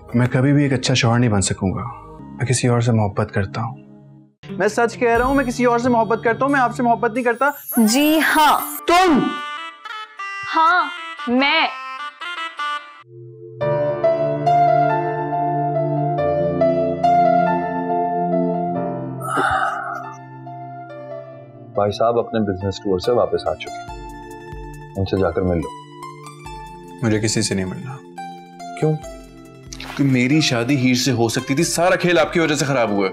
मैं कभी भी एक अच्छा शौहर नहीं बन सकूंगा। मैं किसी और से मोहब्बत करता हूँ। मैं सच कह रहा हूँ, मैं किसी और से मोहब्बत करता हूँ। मैं आपसे मोहब्बत नहीं करता। जी हाँ तुम। हाँ मैं। भाई साहब अपने बिजनेस टूर से वापस आ चुके हैं, उनसे जाकर मिल लो। मुझे किसी से नहीं मिलना। क्यों? कि मेरी शादी हीर से हो सकती थी। सारा खेल आपकी वजह से खराब हुआ।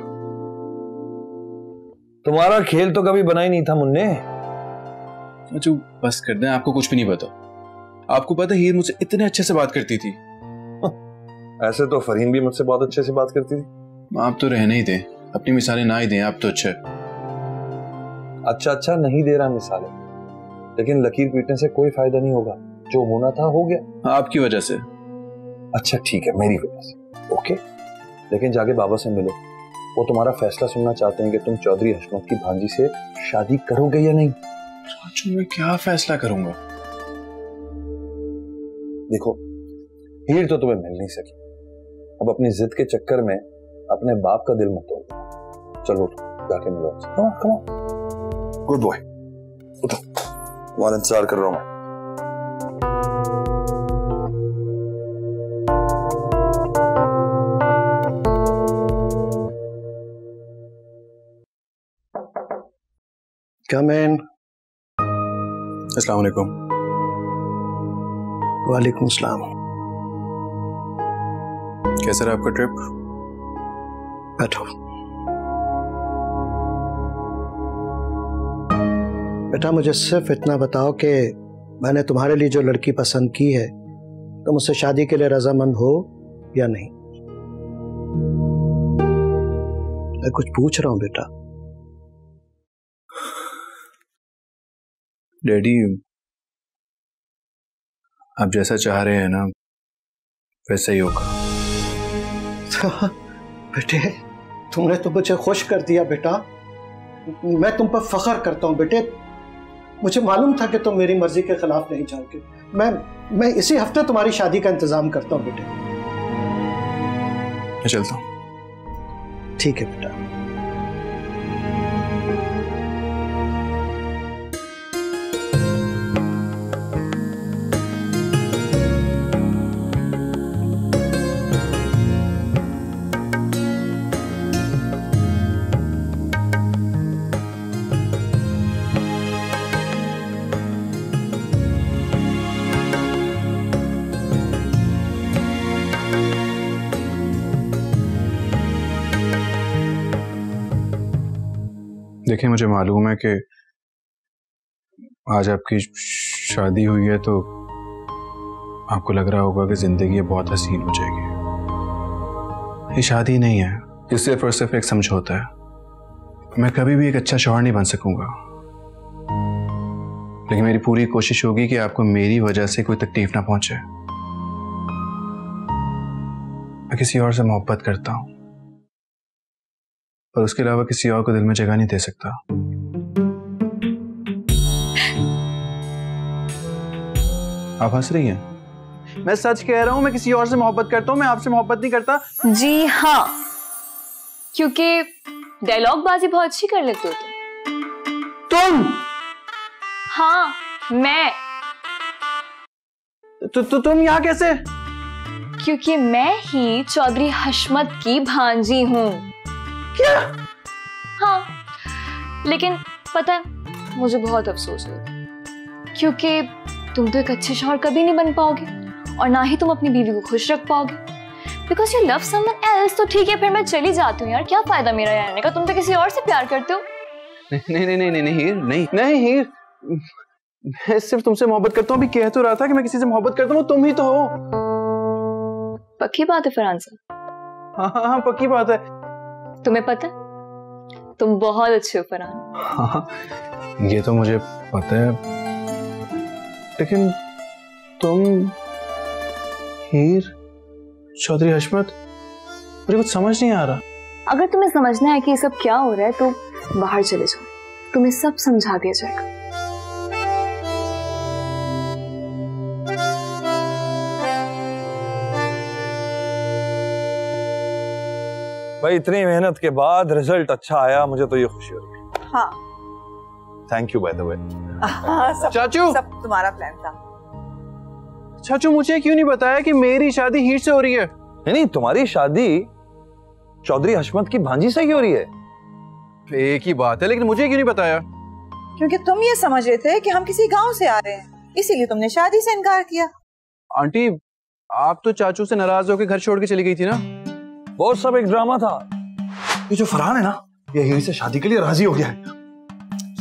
तुम्हारा खेल तो कभी बना ही नहीं था मुन्ने। अच्छा बस कर दें, आपको कुछ भी नहीं पता। आपको पता हीर मुझसे इतने अच्छे से बात करती थी। ऐसे तो फरीन भी मुझसे बहुत अच्छे से बात करती थी। आप तो रहने ही दें, अपनी मिसालें ना ही दें। आप तो अच्छा नहीं दे रहा मिसालें, लेकिन लकीर पीटने से कोई फायदा नहीं होगा। जो होना था हो गया। आपकी वजह से। अच्छा ठीक है, मेरी वजह से। ओके, लेकिन जाके बाबा से मिलो। वो तुम्हारा फैसला सुनना चाहते हैं कि तुम चौधरी हशमत की भांजी से शादी करोगे या नहीं। मैं क्या फैसला करूंगा? देखो, हीर तो तुम्हें मिल नहीं सकी। अब अपनी जिद के चक्कर में अपने बाप का दिल मत तोड़ो। चलो जाके मिलो। कम ऑन गुड बॉय, उठो, तुम्हारा इंतजार कर रहा हूं मैं। कम इन। अस्सलाम वालेकुम। वालेकुम सलाम। कैसा रहा आपका ट्रिप? बैठो। बेटा मुझे सिर्फ इतना बताओ कि मैंने तुम्हारे लिए जो लड़की पसंद की है, तुम उससे शादी के लिए रजामंद हो या नहीं? मैं कुछ पूछ रहा हूं बेटा। डैडी, आप जैसा चाह रहे हैं ना वैसा ही होगा। बेटे तुमने तो मुझे खुश कर दिया बेटा। मैं तुम पर फख्र करता हूं बेटे। मुझे मालूम था कि तुम मेरी मर्जी के खिलाफ नहीं जाओगे। मैं इसी हफ्ते तुम्हारी शादी का इंतजाम करता हूं बेटे। मैं चलता हूं। ठीक है बेटा। देखिए, मुझे मालूम है कि आज आपकी शादी हुई है तो आपको लग रहा होगा कि जिंदगी बहुत हसीन हो जाएगी। ये शादी नहीं है, ये सिर्फ और सिर्फ एक समझौता है। मैं कभी भी एक अच्छा शौहर नहीं बन सकूंगा, लेकिन मेरी पूरी कोशिश होगी कि आपको मेरी वजह से कोई तकलीफ ना पहुंचे। मैं किसी और से मोहब्बत करता हूं, पर उसके अलावा किसी और को दिल में जगह नहीं दे सकता। आप हंस रही हैं? मैं सच कह रहा हूं, मैं किसी और से मोहब्बत करता हूं। मैं आपसे मोहब्बत नहीं करता। जी हाँ, क्योंकि डायलॉग बाजी बहुत अच्छी कर लेते हो तुम। हाँ मैं। तुम यहाँ कैसे? क्योंकि मैं ही चौधरी हशमत की भांजी हूँ। क्या? हाँ, लेकिन पता है मुझे बहुत अफसोस होता है, क्योंकि तुम तो एक अच्छे शौहर कभी नहीं बन पाओगे और ना ही तुम अपनी बीवी को खुश रख पाओगे। Because you love someone else. तो ठीक है, फिर मैं चली जाती हूँ यार। क्या फायदा मेरा रहने का? तुम तो किसी और से प्यार करते हो। नहीं नहीं नहीं नहीं नहीं हीर, नहीं हीर, मैं सिर्फ तुमसे मोहब्बत करता हूँ। अभी कह तो रहा था कि मैं किसी से मोहब्बत करता हूँ, तुम ही तो हो। पक्की बात है फरहान साहब? हाँ, पक्की बात है। तुम्हें पता है तुम बहुत अच्छे हो फरहान। हाँ, ये तो मुझे पता है, लेकिन तुम हीर चौधरी हशमत, मुझे कुछ समझ नहीं आ रहा। अगर तुम्हें समझना है कि ये सब क्या हो रहा है तो बाहर चले जाओ, तुम्हें सब समझा दिया जाएगा। भाई इतनी मेहनत के बाद रिजल्ट अच्छा आया, मुझे तो ये खुशी हो रही है। हाँ thank you by the way. चाचू सब तुम्हारा प्लान था। चाचू मुझे क्यों नहीं बताया कि मेरी शादी हीर से हो रही है? नहीं, तुम्हारी शादी चौधरी हशमत की भांजी से ही हो रही है। एक ही बात है, लेकिन मुझे क्यों नहीं बताया? क्योंकि तुम ये समझ रहे थे कि हम किसी गांव से आ रहे हैं, इसीलिए तुमने शादी से इनकार किया। आंटी आप तो चाचू से नाराज होकर घर छोड़ के चली गई थी ना? वो सब एक ड्रामा था। ये जो फरहान है ना, ये हीर से शादी के लिए राजी हो गया है।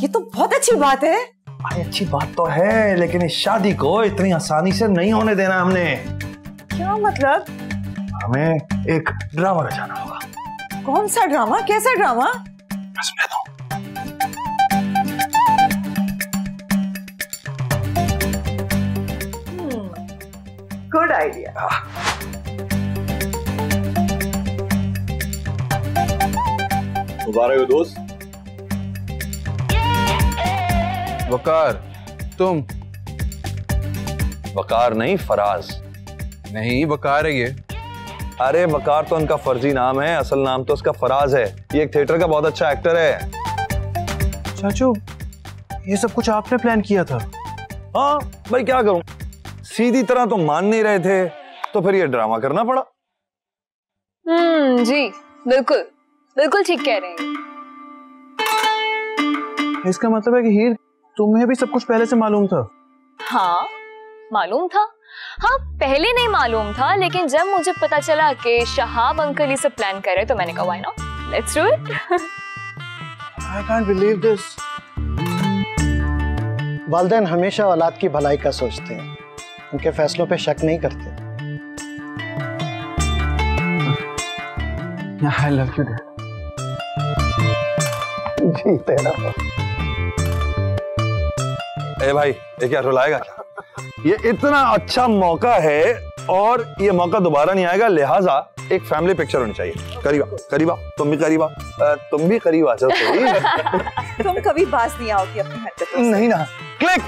ये तो बहुत अच्छी बात है। अरे अच्छी बात तो है, लेकिन इस शादी को इतनी आसानी से नहीं होने देना हमने। क्या मतलब? हमें एक ड्रामा रचाना होगा। कौन सा ड्रामा? कैसा ड्रामा? मैं समझाता हूँ। Good idea. मुबारक हो दोस्त। वकार तुम? वकार नहीं, फराज। नहीं वकार है ये। अरे वकार तो उनका फर्जी नाम है, असल नाम तो उसका फराज है। ये एक थिएटर का बहुत अच्छा एक्टर है। चाचू ये सब कुछ आपने प्लान किया था? हाँ भाई क्या करूं, सीधी तरह तो मान नहीं रहे थे, तो फिर ये ड्रामा करना पड़ा। जी बिल्कुल बिल्कुल ठीक कह रहे हैं। इसका मतलब है कि हीर तुम्हें भी सब कुछ पहले से मालूम था? हाँ मालूम था। हाँ पहले नहीं मालूम था, लेकिन जब मुझे पता चला कि शहाब अंकल ये सब प्लान कर रहे, तो मैंने कहा why not, let's do it. I can't believe this. वालिदैन हमेशा औलाद की भलाई का सोचते हैं, उनके फैसलों पे शक नहीं करते। I love you, Dad. जीते रहो। ए भाई ये क्या रुलाएगा? ये इतना अच्छा मौका है और ये मौका दोबारा नहीं आएगा, लिहाजा एक फैमिली पिक्चर होनी चाहिए। करीबा करीबा, तुम भी करीबा, तुम भी करीबा। चल तुम कभी बाज नहीं आओगी अपनी हरकतों से। नहीं ना। क्लिक।